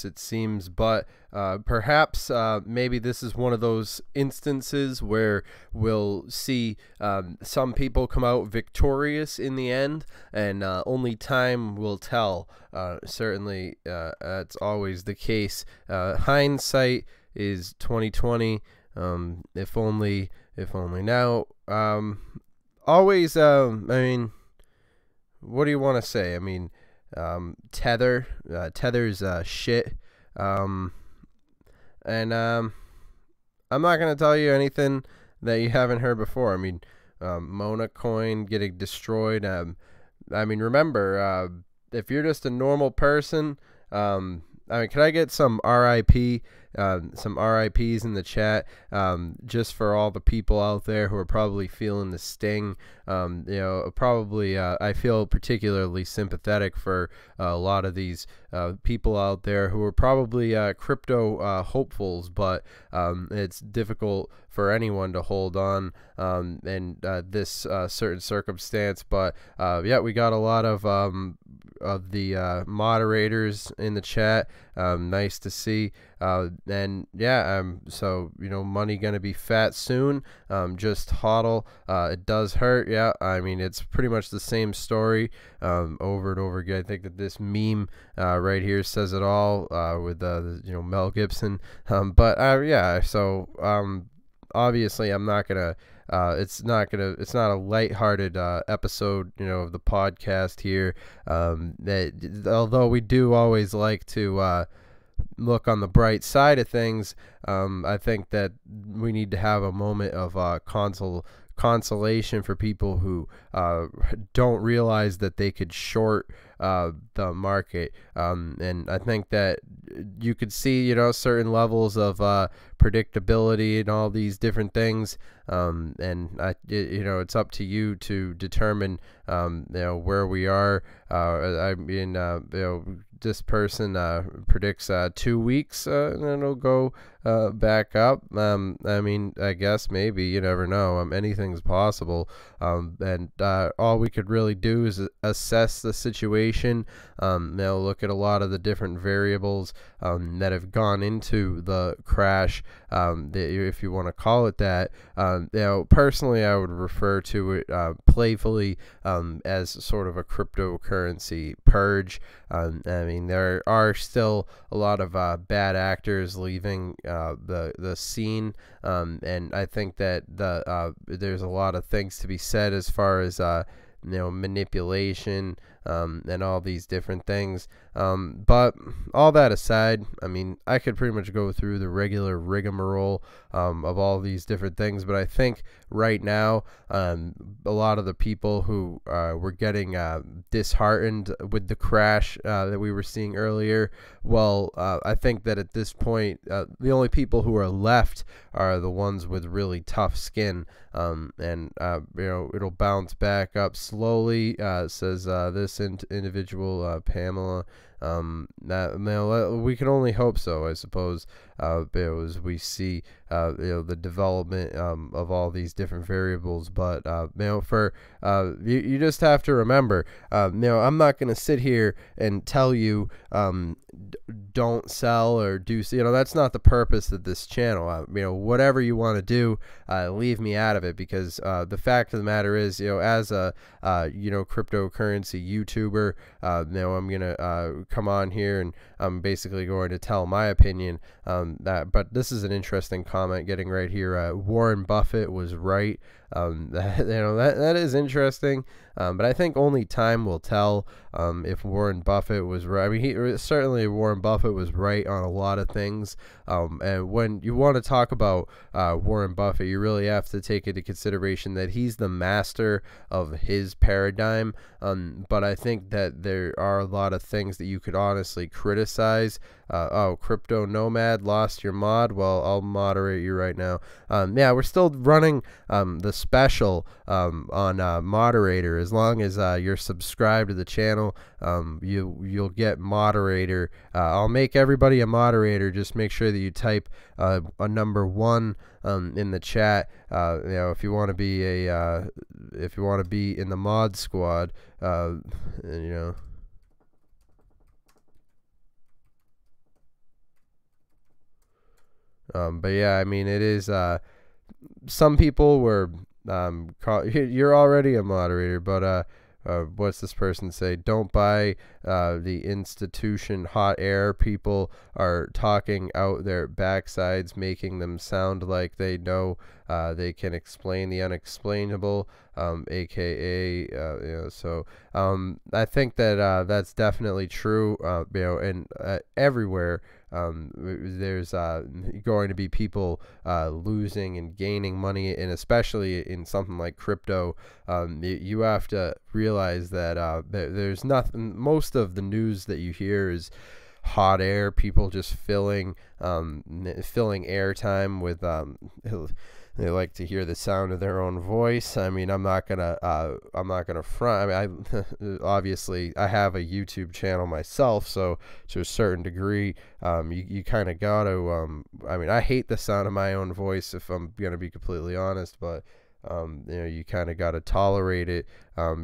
worse, it seems. But perhaps maybe this is one of those instances where we'll see some people come out victorious in the end, and only time will tell. Certainly, that's always the case. Hindsight is 2020. If only now. Always. I mean, what do you want to say? I mean, Tether's shit. And I'm not gonna tell you anything that you haven't heard before. I mean, Mona coin getting destroyed. I mean, remember, if you're just a normal person, I mean, can I get some RIP, some RIPs in the chat, just for all the people out there who are probably feeling the sting. You know, probably I feel particularly sympathetic for a lot of these people out there who are probably crypto hopefuls, but it's difficult for anyone to hold on in this certain circumstance. But yeah, we got a lot of the moderators in the chat. Nice to see. And yeah, so, you know, money gonna be fat soon. Just hodl. It does hurt. Yeah, I mean, it's pretty much the same story over and over again. I think that this meme right here says it all, with you know, Mel Gibson. But yeah, so obviously I'm not gonna it's not a lighthearted episode, you know, of the podcast here. That, although we do always like to look on the bright side of things, I think that we need to have a moment of consolation for people who don't realize that they could short the market. And I think that you could see, you know, certain levels of predictability and all these different things. And you know, it's up to you to determine, you know, where we are. I mean, you know, this person predicts 2 weeks, and then it'll go back up. I mean, I guess maybe, you never know. Anything's possible. And all we could really do is assess the situation. You know, look at a lot of the different variables that have gone into the crash, if you want to call it that. You know, personally, I would refer to it playfully as sort of a cryptocurrency purge. I mean, there are still a lot of bad actors leaving the scene, and I think that there's a lot of things to be said as far as you know, manipulation and all these different things. But all that aside, I mean, I could pretty much go through the regular rigmarole of all these different things, but I think right now a lot of the people who were getting disheartened with the crash that we were seeing earlier, well, I think that at this point the only people who are left are the ones with really tough skin, and you know, it'll bounce back up slowly, says this individual, Pamela. That, you know, we can only hope so, I suppose, as we see you know, the development of all these different variables. But you know, for you just have to remember, you know, I'm not going to sit here and tell you don't sell or do, you know, that's not the purpose of this channel. You know, whatever you want to do, leave me out of it, because the fact of the matter is, you know, as a you know, cryptocurrency YouTuber, you know, I'm gonna come on here and I'm basically going to tell my opinion. But this is an interesting comment getting right here. Warren Buffett was right. You know, that is interesting. But I think only time will tell if Warren Buffett was right. I mean, certainly Warren Buffett was right on a lot of things. And when you want to talk about Warren Buffett, you really have to take into consideration that he's the master of his paradigm. But I think that there are a lot of things that you could honestly criticize. Oh, Crypto Nomad lost your mod. Well, I'll moderate you right now. Yeah, we're still running the special on moderator. As long as you're subscribed to the channel, you'll get moderator. I'll make everybody a moderator. Just make sure that you type a number 1 in the chat. You know, if you want to be a if you want to be in the mod squad, you know. But yeah, I mean, it is, some people were, you're already a moderator, but what's this person say? Don't buy the institution hot air. People are talking out their backsides, making them sound like they know they can explain the unexplainable, aka so I think that that's definitely true, and everywhere there's going to be people losing and gaining money, and especially in something like crypto. You have to realize that there's nothing. Most of the news that you hear is hot air, people just filling airtime with they like to hear the sound of their own voice. I mean, I'm not gonna front. I mean, obviously I have a YouTube channel myself, so to a certain degree, you kind of gotta. I mean, I hate the sound of my own voice, if I'm gonna be completely honest, but you kind of got to tolerate it,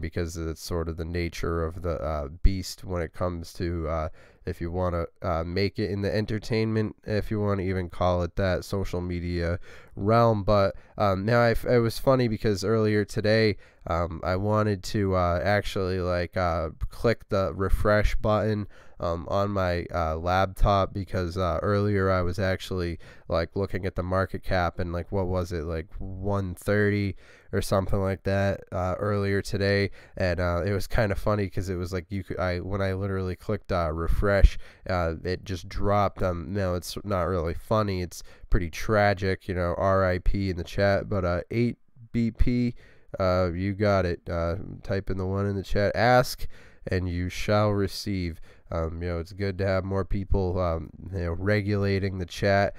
because it's sort of the nature of the beast when it comes to if you want to make it in the entertainment, if you want to even call it that, social media realm. But now it was funny because earlier today I wanted to actually click the refresh button on my laptop, because earlier I was actually looking at the market cap, and what was it, 130 or something like that earlier today, and it was kind of funny because it was when I literally clicked refresh, it just dropped. No, it's not really funny, it's pretty tragic, RIP in the chat, but 8BP, you got it. Type in the one in the chat. Ask and you shall receive. It's good to have more people, regulating the chat,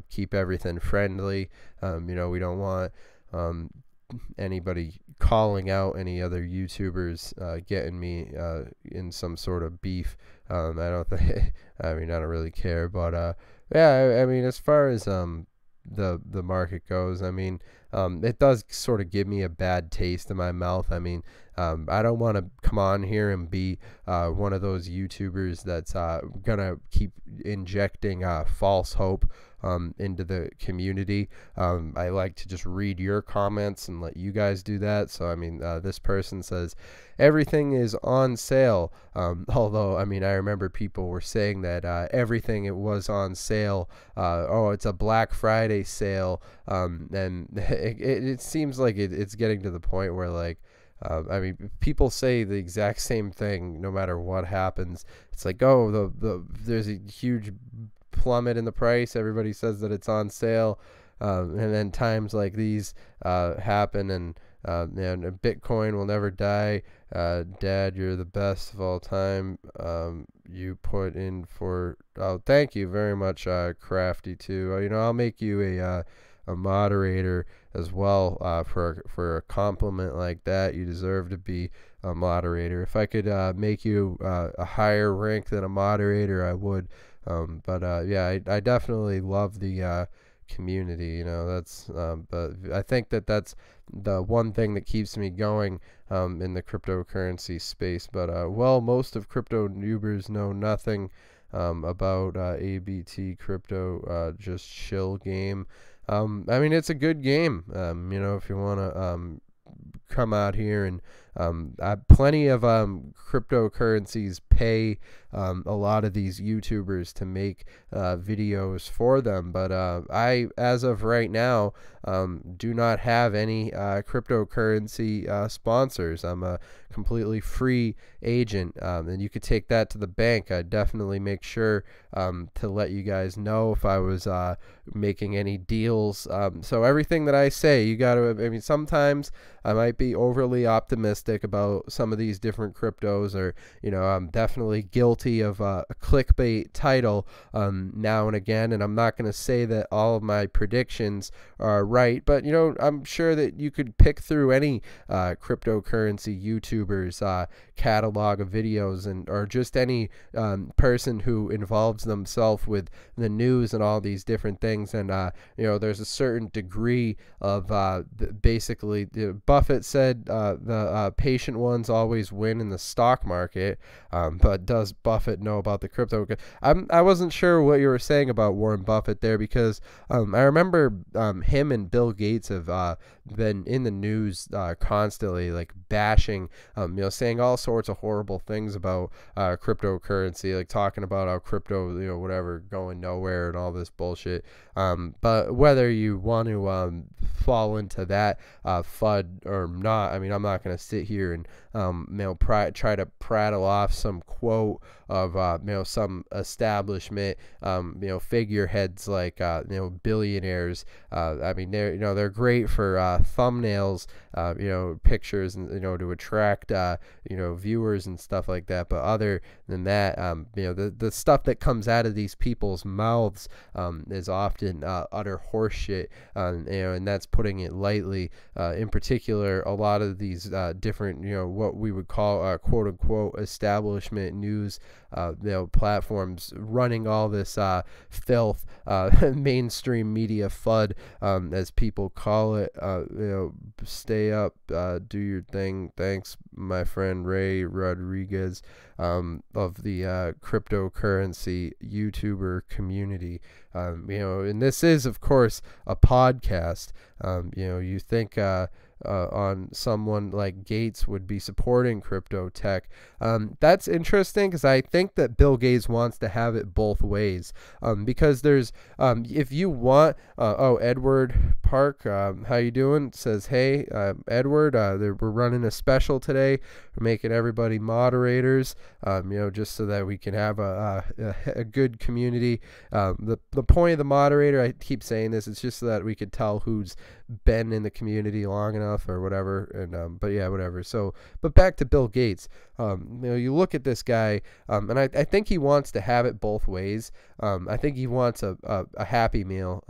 keep everything friendly. We don't want anybody calling out any other YouTubers, getting me in some sort of beef. I don't think, I don't really care, but yeah, I mean, as far as the market goes, it does sort of give me a bad taste in my mouth. I don't want to come on here and be one of those YouTubers that's gonna keep injecting false hope into the community. I like to just read your comments and let you guys do that. So this person says everything is on sale, although I remember people were saying that everything, it was on sale. Oh, it's a Black Friday sale, and it seems like it's getting to the point where people say the exact same thing no matter what happens. It's oh, there's a huge plummet in the price, everybody says that it's on sale, and then times like these happen, and Bitcoin will never die. Dad, you're the best of all time. You put in for, oh, thank you very much, Crafty too. I'll make you a moderator as well, for a compliment like that. You deserve to be a moderator. If I could make you a higher rank than a moderator, I would. But yeah, I definitely love the community. That's but I think that's the one thing that keeps me going in the cryptocurrency space. But well, most of crypto noobers know nothing about ABT crypto, just chill game. It's a good game. If you want to come out here, and plenty of cryptocurrencies pay a lot of these YouTubers to make videos for them, but I, as of right now, do not have any cryptocurrency sponsors. I'm a completely free agent, and you could take that to the bank. I'd definitely make sure to let you guys know if I was making any deals. So everything that I say, you gotta, sometimes I might be overly optimistic about some of these different cryptos, or I'm definitely guilty of a clickbait title now and again, and I'm not going to say that all of my predictions are right, but I'm sure that you could pick through any cryptocurrency YouTubers catalog of videos, or just any person who involves themselves with the news and all these different things, and there's a certain degree of basically, Buffett said the patient ones always win in the stock market, but does Buffett Buffett know about the crypto? I wasn't sure what you were saying about Warren Buffett there, because I remember him and Bill Gates have been in the news constantly, like bashing, saying all sorts of horrible things about cryptocurrency, like talking about how crypto, whatever, going nowhere and all this bullshit. But whether you want to fall into that FUD or not, I mean, I'm not going to sit here and try to prattle off some quote of some establishment figureheads like billionaires. I mean, they're great for thumbnails, pictures, and to attract viewers and stuff like that. But other than that, the stuff that comes out of these people's mouths is often utter horseshit, and that's putting it lightly. In particular, a lot of these different what we would call quote unquote establishment news platforms running all this filth, mainstream media FUD, as people call it. Stay up, do your thing. Thanks, my friend Ray Rodriguez, of the cryptocurrency YouTuber community. And this is, of course, a podcast. You think on someone like Gates would be supporting crypto tech. That's interesting, because I think that Bill Gates wants to have it both ways, because there's if you want Edward Park, how you doing, says, hey, Edward, we're running a special today. We're making everybody moderators, just so that we can have a good community. The point of the moderator, I keep saying this, it's just so that we could tell who's been in the community long enough or whatever. And but yeah, whatever. So, but back to Bill Gates. You look at this guy, and I think he wants to have it both ways. I think he wants a happy meal.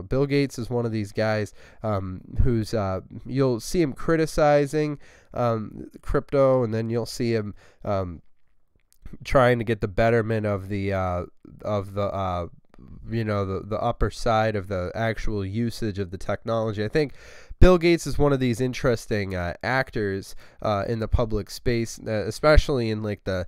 Bill Gates is one of these guys who's you'll see him criticizing crypto, and then you'll see him trying to get the betterment of the the upper side of the actual usage of the technology. I think Bill Gates is one of these interesting actors in the public space, especially in like the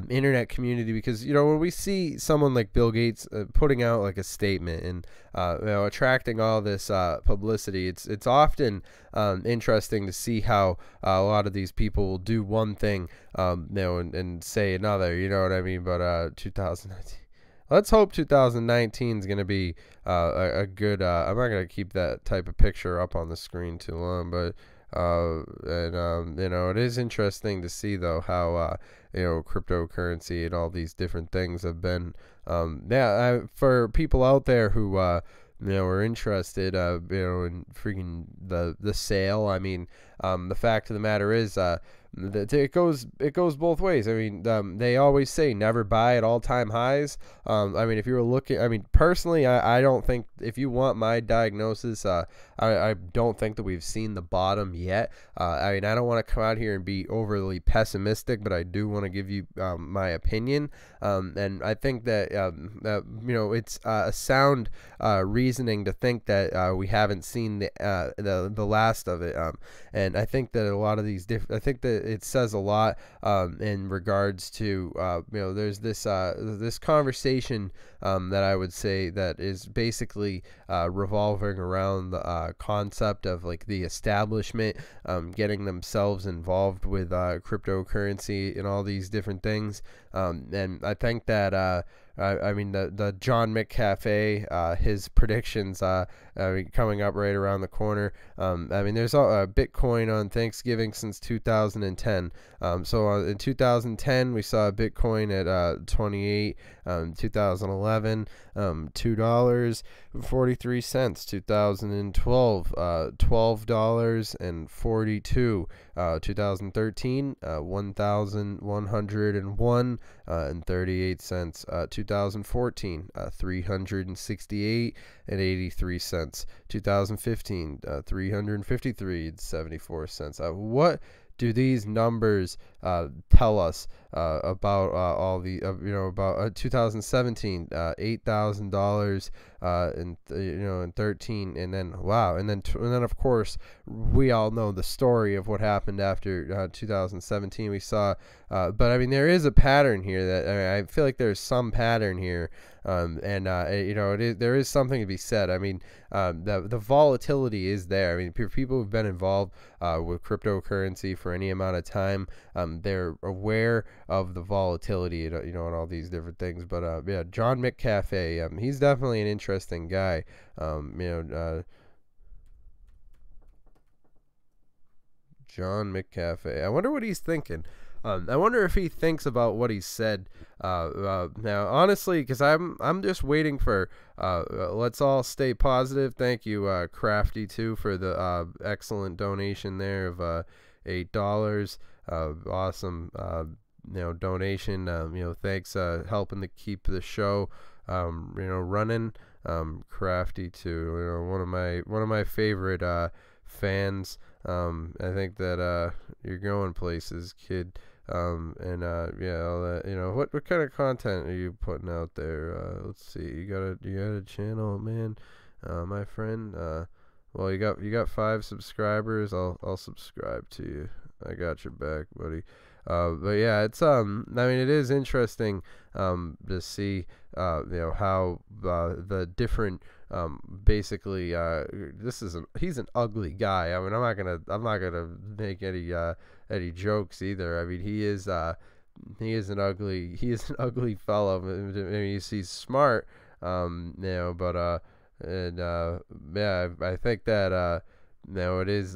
internet community, because when we see someone like Bill Gates putting out like a statement and attracting all this publicity, it's often interesting to see how a lot of these people will do one thing and say another, you know what I mean? But 2019. Let's hope 2019 is going to be a good. I'm not going to keep that type of picture up on the screen too long, but it is interesting to see though how cryptocurrency and all these different things have been. For people out there who are interested, in freaking the sale. I mean, the fact of the matter is, it goes both ways. I mean, they always say never buy at all-time highs. I mean, if you were looking, I mean, personally, I don't think, if you want my diagnosis, I don't think that we've seen the bottom yet. I mean, I don't want to come out here and be overly pessimistic, but I do want to give you my opinion. And I think that it's a sound reasoning to think that we haven't seen the last of it. And I think that a lot of these I think that it says a lot in regards to there's this conversation that I would say that is basically revolving around the concept of like the establishment getting themselves involved with cryptocurrency and all these different things. And I think that I mean, the John McAfee, his predictions coming up right around the corner. I mean, there's a Bitcoin on Thanksgiving since 2010. So in 2010, we saw Bitcoin at 28. 2011, $2.43. 2012, $12.42. 2013, 1,101 and 38 cents. 2014, 368 and 83 cents. 2015, 353 and 74 cents. What do these numbers tell us? about all the about 2017, $8,000 in 13, and then wow, and then of course we all know the story of what happened after 2017. We saw, but I mean there is a pattern here that I feel like there's some pattern here. There is something to be said. I mean, the volatility is there. I mean, people who've been involved with cryptocurrency for any amount of time, they're aware of the volatility, and all these different things. But yeah, John McAfee, he's definitely an interesting guy. John McAfee. I wonder what he's thinking. I wonder if he thinks about what he said. Now, honestly, because I'm just waiting for. Let's all stay positive. Thank you, Crafty, too, for the excellent donation there of $8. Awesome, donation. Thanks, helping to keep the show, running. Crafty, too. One of my favorite fans. I think that you're going places, kid. Yeah, all that, what kind of content are you putting out there? Let's see, you got a channel, man, my friend. Well, you got 5 subscribers. I'll subscribe to you. I got your back, buddy. But yeah, it's I mean, it is interesting to see how the different basically he's an ugly guy. I mean, I'm not gonna make any jokes either. I mean, he is an ugly fellow. I mean, he's smart, but yeah, I think that it is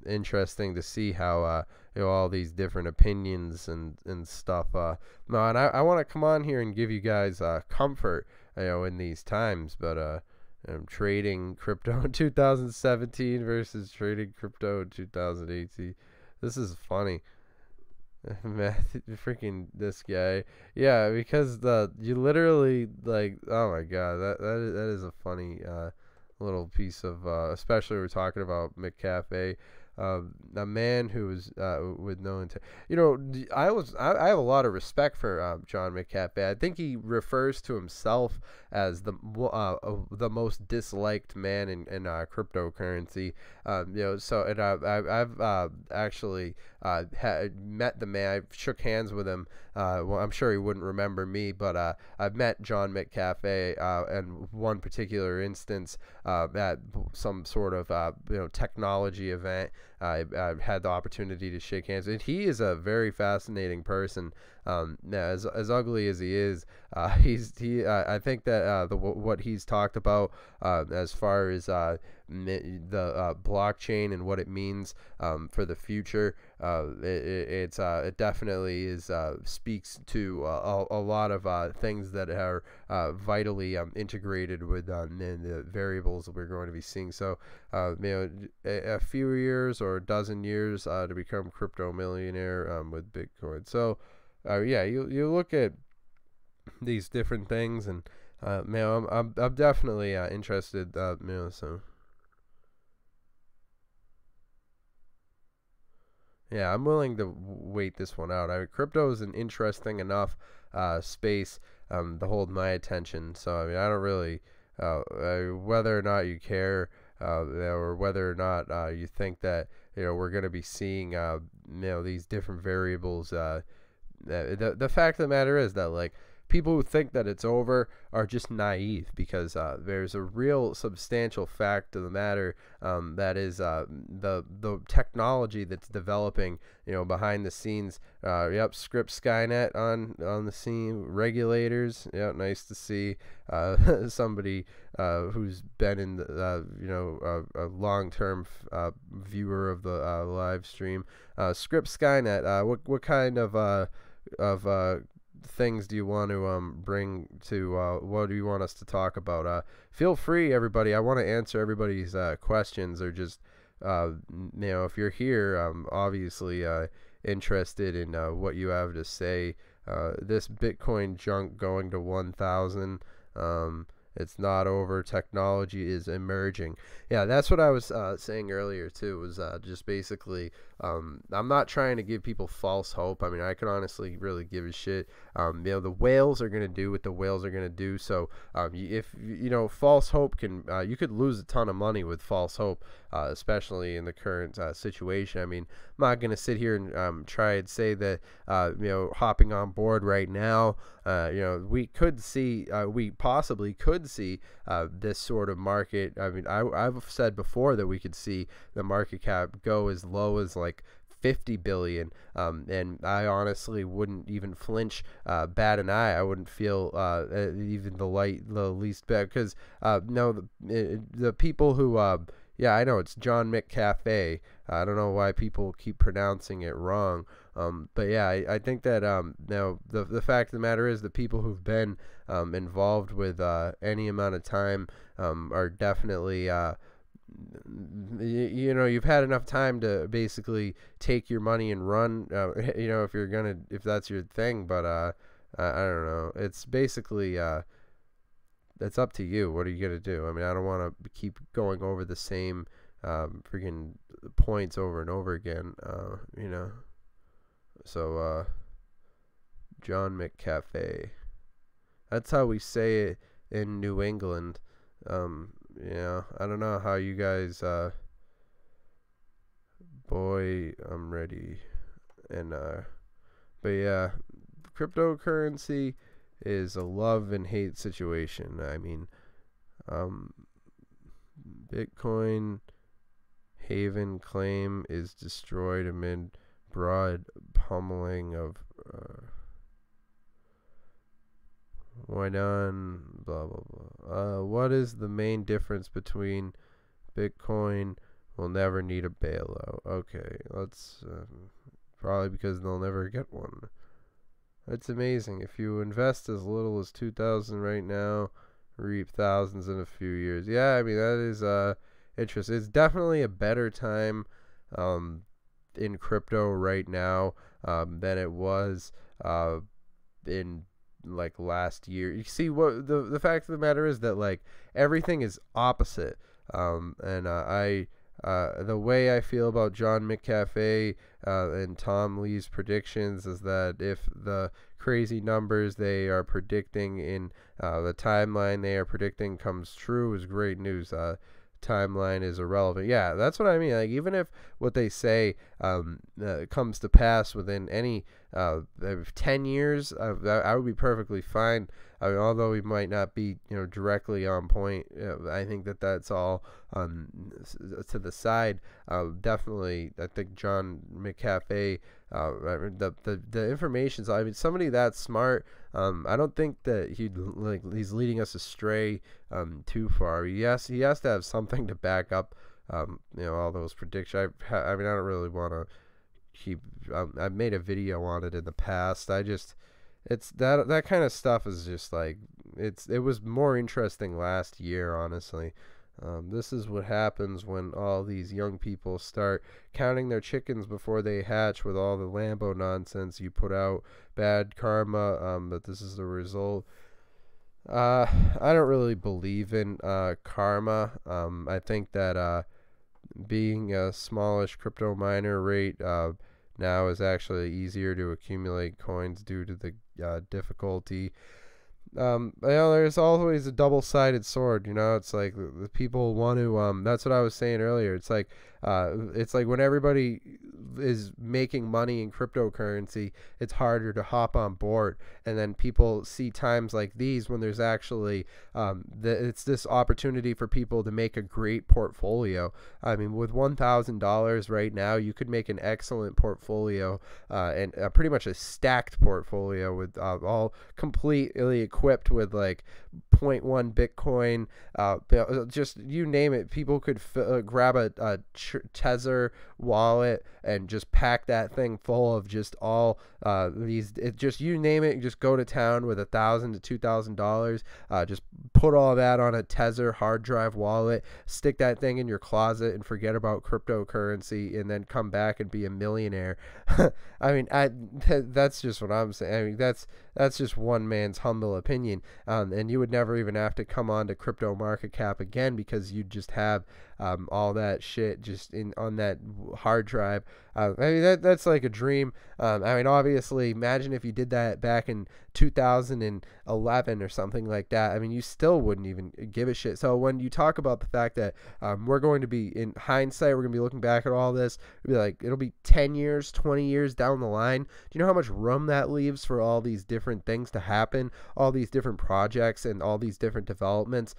interesting to see how all these different opinions and stuff. And I want to come on here and give you guys comfort, in these times. But I'm trading crypto in 2017 versus trading crypto in 2018. This is funny. Freaking this guy. Yeah, because you literally, like, oh my god, that is a funny little piece of, especially we're talking about McAfee, a man who was with no intent. I have a lot of respect for John McAfee. I think he refers to himself as the most disliked man in cryptocurrency. So, and I've actually met the man. I shook hands with him. Well, I'm sure he wouldn't remember me, but I've met John McAfee in one particular instance at some sort of technology event. I've had the opportunity to shake hands, and he is a very fascinating person. As ugly as he is, I think that what he's talked about as far as the blockchain and what it means for the future, it definitely is speaks to a lot of things that are vitally integrated with the variables that we're going to be seeing. So a few years or a dozen years to become crypto millionaire with Bitcoin. So yeah, you look at these different things, and I'm definitely interested. So yeah, I'm willing to wait this one out. I mean, crypto is an interesting enough space to hold my attention. So I mean, I don't really whether or not you care or whether or not you think that we're going to be seeing these different variables. The fact of the matter is that, like, people who think that it's over are just naive, because there's a real substantial fact of the matter, that is the technology that's developing behind the scenes. Script Skynet on the scene, regulators. Nice to see somebody who's been in the, a long-term viewer of the live stream. Script Skynet, what kind of things do you want to bring to what do you want us to talk about? Feel free, everybody. I want to answer everybody's questions, or just if you're here, obviously interested in what you have to say. This Bitcoin junk going to 1,000. It's not over. Technology is emerging. Yeah, that's what I was saying earlier too. Was just basically I'm not trying to give people false hope. I mean, I can honestly really give a shit. The whales are going to do what the whales are going to do. So if false hope can, you could lose a ton of money with false hope, especially in the current situation. I mean, I'm not going to sit here and try and say that hopping on board right now, we possibly could see this sort of market. I mean, I've said before that we could see the market cap go as low as like 50 billion, and I honestly wouldn't even flinch, bat an eye. I wouldn't feel even the least bit, because the people who yeah, I know it's John McAfee. I don't know why people keep pronouncing it wrong. But yeah, I think that the fact of the matter is the people who've been involved with any amount of time are definitely you've had enough time to basically take your money and run, if that's your thing. But I don't know, it's basically it's up to you. What are you gonna do? I mean, I don't want to keep going over the same freaking points over and over again, so John McAfee, that's how we say it in New England. I don't know how you guys, boy, I'm ready. And but yeah, cryptocurrency is a love and hate situation. I mean, Bitcoin haven claim is destroyed amid broad pummeling of why none, blah blah blah. What is the main difference between Bitcoin will never need a bailout? Okay, let's probably because they'll never get one. It's amazing. If you invest as little as 2,000 right now, reap thousands in a few years. Yeah, I mean, that is interesting. It's definitely a better time in crypto right now than it was in like last year. You see, what the fact of the matter is that like everything is opposite. The way I feel about John McAfee and Tom Lee's predictions is that if the crazy numbers they are predicting in the timeline they are predicting comes true, is great news. Timeline is irrelevant. Yeah, that's what I mean. Like, even if what they say comes to pass within any 10 years, I would be perfectly fine. I mean, although we might not be, directly on point, I think that's all to the side. Definitely, I think John McAfee, the information's. I mean, somebody that smart. I don't think that he's leading us astray too far. He has to have something to back up, all those predictions. I mean, I don't really want to keep. I've made a video on it in the past. It's that kind of stuff is just like it was more interesting last year, honestly. This is what happens when all these young people start counting their chickens before they hatch with all the Lambo nonsense you put out. Bad karma, but this is the result. I don't really believe in karma. I think that being a smallish crypto miner rate now is actually easier to accumulate coins due to the difficulty. There's always a double-sided sword. It's like the people want to. That's what I was saying earlier. It's like when everybody is making money in cryptocurrency, it's harder to hop on board. And then people see times like these when there's actually it's this opportunity for people to make a great portfolio. I mean, with $1,000 right now, you could make an excellent portfolio and pretty much a stacked portfolio with all completely equipped with like 0.1 Bitcoin, just you name it. People could grab a Tether wallet and just pack that thing full of just all just you name it. Just go to town with $1,000 to $2,000. Just put all that on a Tether hard drive wallet, stick that thing in your closet, and forget about cryptocurrency, and then come back and be a millionaire. I mean, that's just what I'm saying. I mean, that's just one man's humble opinion, and you would never even have to come on to crypto market cap again, because you'd just have all that shit just on that hard drive. I mean, that's like a dream. I mean, obviously, imagine if you did that back in 2011 or something like that. I mean, you still wouldn't even give a shit. So when you talk about the fact that we're going to be, in hindsight, we're going to be looking back at all this, it'll be like, it'll be 10 years, 20 years down the line. Do you know how much room that leaves for all these different things to happen, all these different projects and all these different developments,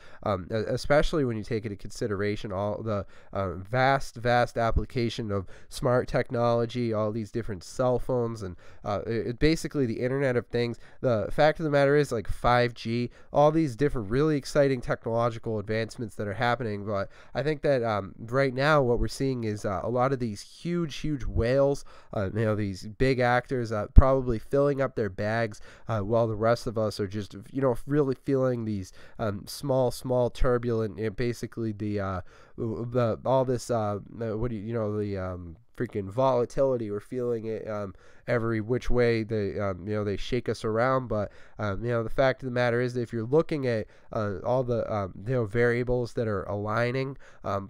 especially when you take into consideration all the vast application of smart technology, all these different cell phones, and basically the Internet of Things. The fact of the matter is, like 5G, all these different really exciting technological advancements that are happening. But I think that right now what we're seeing is a lot of these huge whales, these big actors probably filling up their bags, while the rest of us are just, really feeling these small turbulent, basically the all this the freaking volatility. We're feeling it every which way they shake us around. But the fact of the matter is that if you're looking at all the variables that are aligning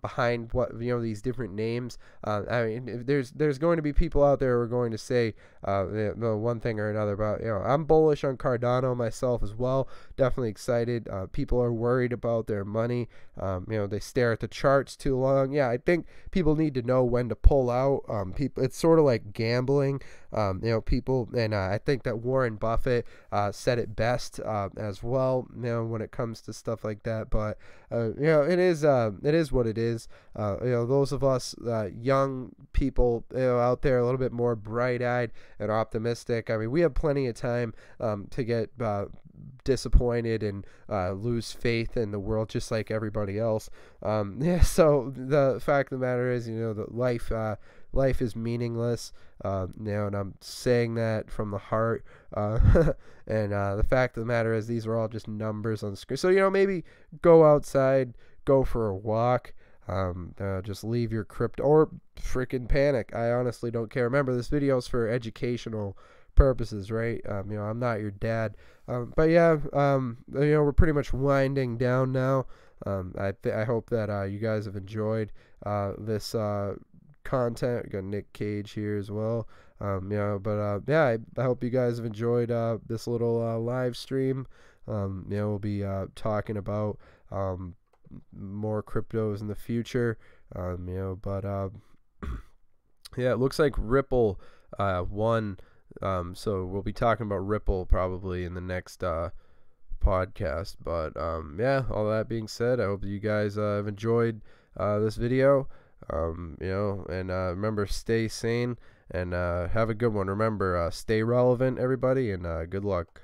behind what these different names, I mean, there's going to be people out there who are going to say one thing or another. But I'm bullish on Cardano myself as well. Definitely excited. People are worried about their money. They stare at the charts too long. Yeah, I think people need to know when to pull out. It's sort of like gambling. People, and I think that Warren Buffett said it best as well, when it comes to stuff like that. But it is what it is. Those of us young people out there a little bit more bright-eyed and optimistic, I mean, we have plenty of time to get disappointed and lose faith in the world just like everybody else. So the fact of the matter is, that life is meaningless, and I'm saying that from the heart. And the fact of the matter is, these are all just numbers on the screen. So maybe go outside, go for a walk, just leave your crypto, or freaking panic. I honestly don't care. Remember, this video is for educational purposes, right? I'm not your dad. But yeah, we're pretty much winding down now. I hope that you guys have enjoyed this content. We got Nick Cage here as well. I hope you guys have enjoyed this little live stream. We'll be talking about more cryptos in the future. Yeah, it looks like Ripple won. So we'll be talking about Ripple probably in the next podcast. But yeah, all that being said, I hope you guys have enjoyed this video. And remember, stay sane and have a good one. Remember, stay relevant, everybody, and good luck.